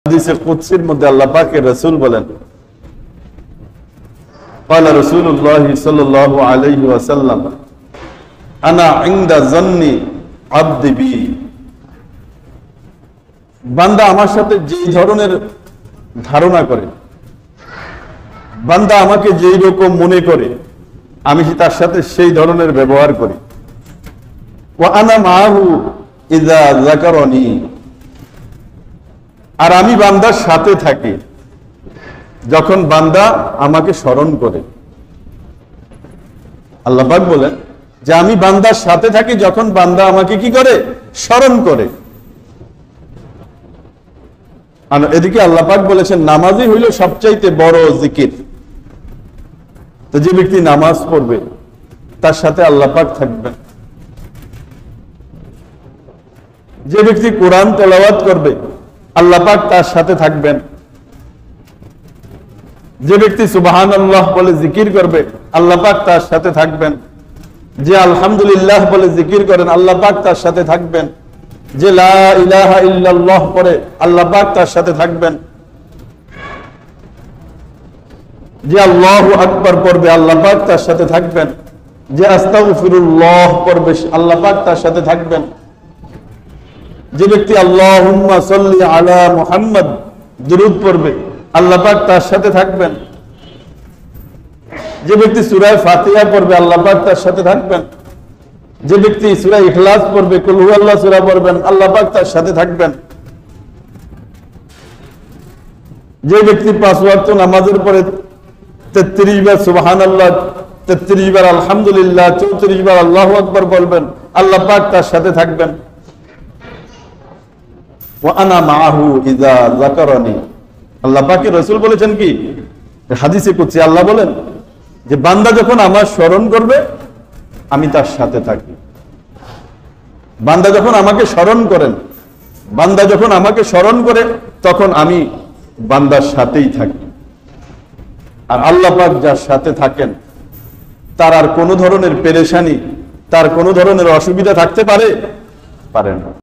হাদিসে কুদসির মধ্যে আল্লাহ পাকের রাসূল বলেন, قال رسول الله صلى الله عليه وسلم انا عند ظن عبد بي। বান্দা আমার সাথে যেই ধরনের ধারণা করে, বান্দা আমাকে যেই রকম মনে করে, আমি তার সাথে সেই ধরনের ব্যবহার করি। ওয়া আনা মাহু ইযা যাকারানি, আর আমি বান্দার সাথে থাকি যখন বান্দা আমাকে স্মরণ করে। আল্লাহ পাক বলেন যে আমি বান্দার সাথে থাকি যখন বান্দা আমাকে কি করে? স্মরণ করে। আর এদিকে আল্লাহ পাক বলেছেন নামাজই হইল সবচাইতে বড় জিকির। তো যে ব্যক্তি নামাজ পড়বে তার সাথে আল্লাহ পাক থাকবেন। যে ব্যক্তি কোরআন তেলাওয়াত করবে আল্লাহ পাক তার সাথে থাকবেন। যে ব্যক্তি সুবহানাল্লাহ বলে জিকির করবে আল্লাহ পাক তার সাথে থাকবেন। যে আলহামদুলিল্লাহ বলে জিকির করেন আল্লাহ পাক তার সাথে থাকবেন। যে লা ইলাহা ইল্লাল্লাহ পড়ে আল্লাহ পাক তার সাথে থাকবেন। যে আল্লাহু আকবার পড়বে আল্লাহ পাক তার সাথে থাকবেন। যে আস্তাগফিরুল্লাহ পড়বে আল্লাহ পাক তার সাথে থাকবেন। যে ব্যক্তি আল্লাহুম্মা সাল্লি আলা মুহাম্মদ দুরূদ পড়বে আল্লাহ পাক তার সাথে থাকবেন। যে ব্যক্তি সূরা ফাতিহা পড়বে আল্লাহ পাক তার সাথে থাকবেন। যে ব্যক্তি সূরা ইখলাস পড়বে, কুল হুয়াল্লাহ সূরা পড়বেন আল্লাহ পাক তার সাথে থাকবেন। যে ব্যক্তি 5 ওয়াক্ত নামাজের পরে 33 বার সুবহানাল্লাহ, 33 বার আলহামদুলিল্লাহ, 34 বার আল্লাহু আকবার বলবেন আল্লাহ পাক তার সাথে থাকবেন। ওয়া আনা মাআহু ইযা যাকারানি, আল্লাহ পাকের রাসূল বলেছেন কি হাদিসে কুদসি আল্লাহ বলেন যে বান্দা যখন আমার স্মরণ করবে আমি তার সাথে থাকি। বান্দা যখন আমাকে স্মরণ করেন, বান্দা যখন আমাকে স্মরণ করে তখন আমি বান্দার সাথেই থাকি। আর আল্লাহ পাক যার সাথে থাকেন তার আর কোনো ধরনের পেরেশানি, তার কোনো ধরনের অসুবিধা থাকতে পারে না।